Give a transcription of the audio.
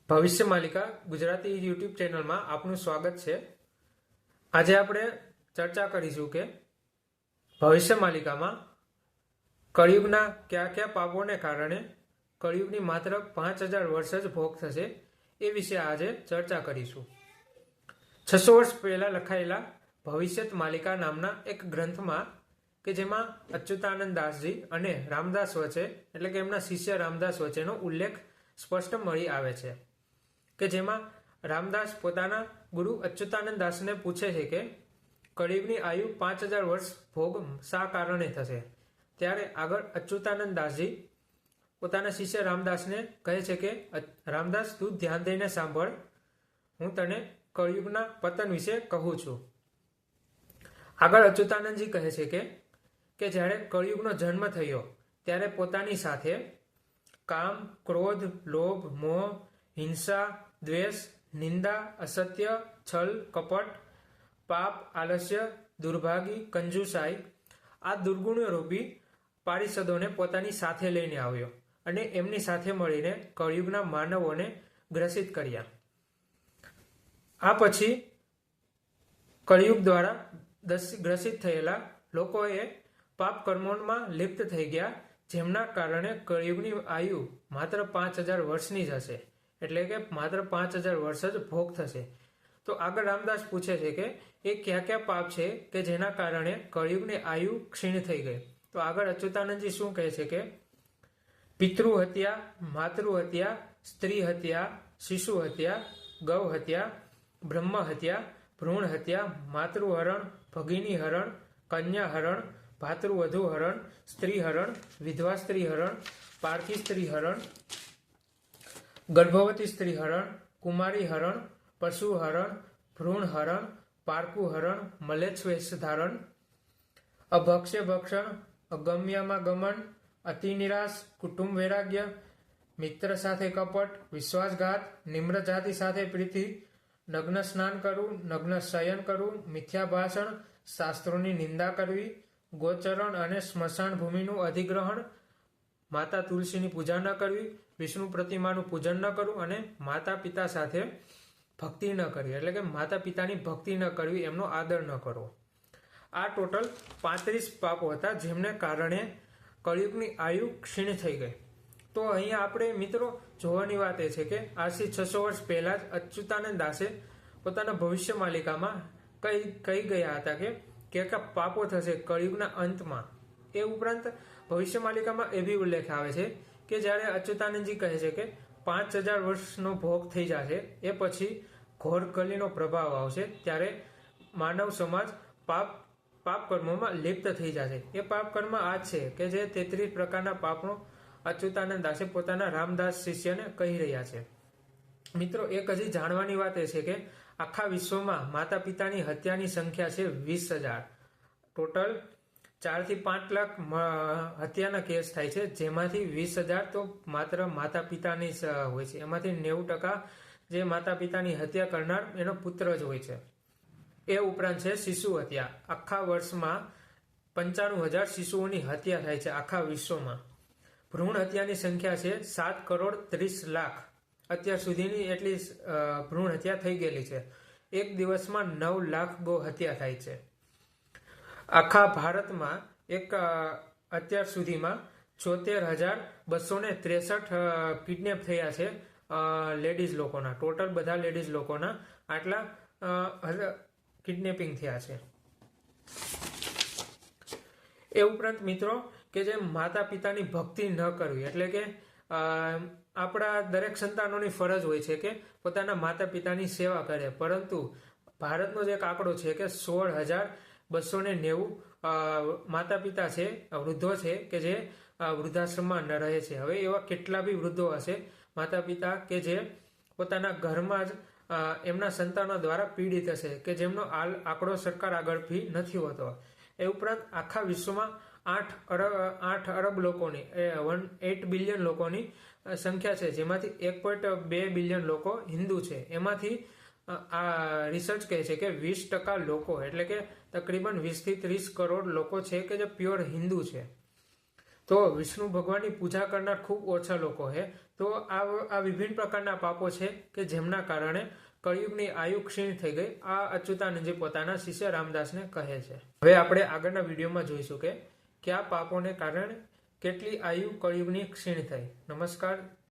ભવિષ્ય માલિકા ગુજરાતી યુટ્યુબ ચેનલમાં આપનું સ્વાગત છે। આજે આપણે ચર્ચા કરીશું કે ભવિષ્ય માલિકામાં કળિયુગના કયા કયા પાપોને કારણે કળિયુગની માત્ર 5000 વર્ષ જ ભોગ થશે એ વિશે આજે ચર્ચા કરીશું। 600 વર્ષ પહેલા લખાયેલા ભવિષ્યત માલિકા નામના એક ગ્રંથમાં કે જેમાં અચ્યુતાનંદ દાસજી અને રામદાસ વચ્ચે એટલે કે એમના શિષ્ય રામદાસ વચ્ચેનો ઉલ્લેખ સ્પષ્ટ મળી આવે છે કે જેમાં રામદાસ પોતાના ગુરુ અચ્યુતાનંદ દાસને પૂછે છે કે કળિયુગની આયુ 5000 વર્ષ ભોગ શા કારણે થશે। ત્યારે આગળ અચ્યુતાનંદ દાસજી પોતાના શિષ્ય રામદાસને કહે છે કે રામદાસ તું ધ્યાન દઈને સાંભળ, હું તને કળિયુગના પતન વિશે કહું છું। આગળ અચ્યુતાનંદજી કહે છે કે જ્યારે કળિયુગનો જન્મ થયો ત્યારે પોતાની સાથે કામ, ક્રોધ, લોભ, મોહ, હિંસા, દ્વેષ, નિંદા, અસત્ય, છલ, કપટ, પાપ, આલસ્ય, દુર્ભાગી, કંજુસાઈ આ દુર્ગુણો રૂપી પારિષદોને પોતાની સાથે લઈને આવ્યો અને એમની સાથે મળીને કળિયુગના માનવોને ગ્રસિત કર્યા। આ પછી કળિયુગ દ્વારા ગ્રસિત થયેલા લોકોએ પાપ કર્મોમાં લિપ્ત થઈ ગયા, જેમના કારણે કળિયુગની આયુ માત્ર 5000 વર્ષની જ હશે, એટલે કે માત્ર 5000 વર્ષ જ ભોગ થશે। તો આગળ રામદાસ પૂછે છે કે એ કયા કયા પાપ છે કે જેના કારણે કળિયુગની આયુ ક્ષીણ થઈ ગઈ। તો આગળ અચ્યુતાનંદજી શું કહે છે કે પિતૃ હત્યા, માતૃ હત્યા, સ્ત્રી હત્યા, શિશુ હત્યા, ગૌ હત્યા, બ્રહ્મ હત્યા, ભ્રૂણ હત્યા, માતૃહરણ, ભગિની હરણ, કન્યા હરણ, ભાતૃવધુ હરણ, સ્ત્રી હરણ, વિધવા સ્ત્રી હરણ, પારકી સ્ત્રી હરણ, ગર્ભવતી સ્ત્રી હરણ, કુમારી હરણ, પશુ હરણ, ભ્રૂણ હરણ, પારકુ હરણ, મલેચ્છ ધારણ, અભક્ષ્ય ભક્ષણ, અગમ્યમાં ગમન, અતિ નિરાશ, કુટુંબ વૈરાગ્ય, મિત્ર સાથે કપટ, વિશ્વાસઘાત, નિમ્ર જાતિ સાથે પ્રીતિ, નગ્ન સ્નાન કરવું, નગ્ન શયન કરવું, મિથ્યા ભાષણ, શાસ્ત્રોની નિંદા કરવી, ગોચરણ અને સ્મશાન ભૂમિનું અધિગ્રહણ, માતા તુલસીની પૂજા ન કરવી, વિષ્ણુ પ્રતિમાનું પૂજન ન કરવું અને માતા પિતા સાથે ભક્તિ ન કરવી, એટલે કે માતા પિતાની ભક્તિ ન કરવી, એમનો આદર ન કરવો। આ ટોટલ 35 પાપો હતા જેમને કારણે કળિયુગની આયુ ક્ષીણ થઈ ગઈ। તો અહીંયા આપણે મિત્રો જોવાની વાત એ છે કે આજથી 600 વર્ષ પહેલા જ અચ્યુતાનંદ દાસે પોતાના ભવિષ્ય માલિકામાં કહી ગયા હતા કે કયા પાપો થશે કળિયુગના અંતમાં। એ ઉપરાંત ભવિષ્ય માલિકામાં એ બી ઉલ્લેખ આવે છે કે જ્યારે અચ્યુતાનંદજી કહે છે કે 5000 વર્ષનો ભોગ થઈ જશે, એ પછી ઘોર કલીનો પ્રભાવ આવશે, ત્યારે માનવ સમાજ પાપ કર્મોમાં લિપ્ત થઈ જશે। એ પાપ કર્મ આ છે કે જે 33 પ્રકારના પાપનો અચ્યુતાનંદ દાસે પોતાના રામદાસ શિષ્યને કહી રહ્યા છે। મિત્રો એક હજી જાણવાની વાત એ છે કે આખા વિશ્વમાં માતા પિતાની હત્યાની સંખ્યા છે 20000। ટોટલ 4 થી 5 લાખ હત્યાના કેસ થાય છે, જેમાંથી 20000 તો માત્ર માતા પિતાની હોય છે, એમાંથી 90% જે માતા પિતાની હત્યા કરનાર એનો પુત્ર જ હોય છે। એ ઉપરાંત છે શિશુ હત્યા। આખા વર્ષમાં 95000 શિશુઓની હત્યા થાય છે આખા વિશ્વમાં। ભ્રૂણ હત્યાની સંખ્યા છે 7,30,00,000। અત્યાર સુધીની એટલી ભ્રૂણ હત્યા થઈ ગયેલી છે। એક દિવસમાં 9 લાખ ગો હત્યા થાય છે। આખા ભારતમાં અત્યાર સુધીમાં 74,263 કિડનેપ થયા છે લેડીઝ લોકોના। ટોટલ બધા લેડીઝ લોકોના આટલા કિડનેપિંગ થયા છે। એ ઉપરાંત મિત્રો કે જે માતા પિતાની ભક્તિ ન કરવી, એટલે કે આપણા દરેક સંતાનોની ફરજ હોય છે કે પોતાના માતા પિતાની સેવા કરે, પરંતુ ભારતનો જે એક આંકડો છે કે 16,290 માતા પિતા છે, વૃદ્ધો છે કે જે વૃદ્ધાશ્રમમાં ન રહે છે। હવે એવા કેટલા બી વૃદ્ધો હશે માતા પિતા કે જે પોતાના ઘરમાં જ એમના સંતાનો દ્વારા પીડિત હશે કે જેમનો આંકડો સરકાર આગળથી નથી હોતો। એ ઉપરાંત આખા વિશ્વમાં 8 અરબ લોકોની 8 બિલિયન લોકોની સંખ્યા છે, જેમાંથી 1.2 બિલિયન લોકો હિન્દુ છે। એમાંથી આ રિસર્ચ કહે છે કે 20% લોકો એટલે કે તકરીબન 20 થી 30 કરોડ લોકો છે કે જે પ્યોર હિન્દુ છે। તો વિષ્ણુ ભગવાનની પૂજા કરનાર ખૂબ ઓછા લોકો છે. તો આ વિભિન્ન પ્રકારના પાપો છે કે જેમના કારણે કળિયુગની આયુ ક્ષીણ થઈ ગઈ. આ અચ્યુતાનંદજી પોતાના શિષ્ય રામદાસને કહે છે. હવે આપણે આગળના વિડીયોમાં જોઈશું કે કયા પાપોને કારણે કેટલી આયુ કળિયુગની ક્ષીણ થઈ. નમસ્કાર.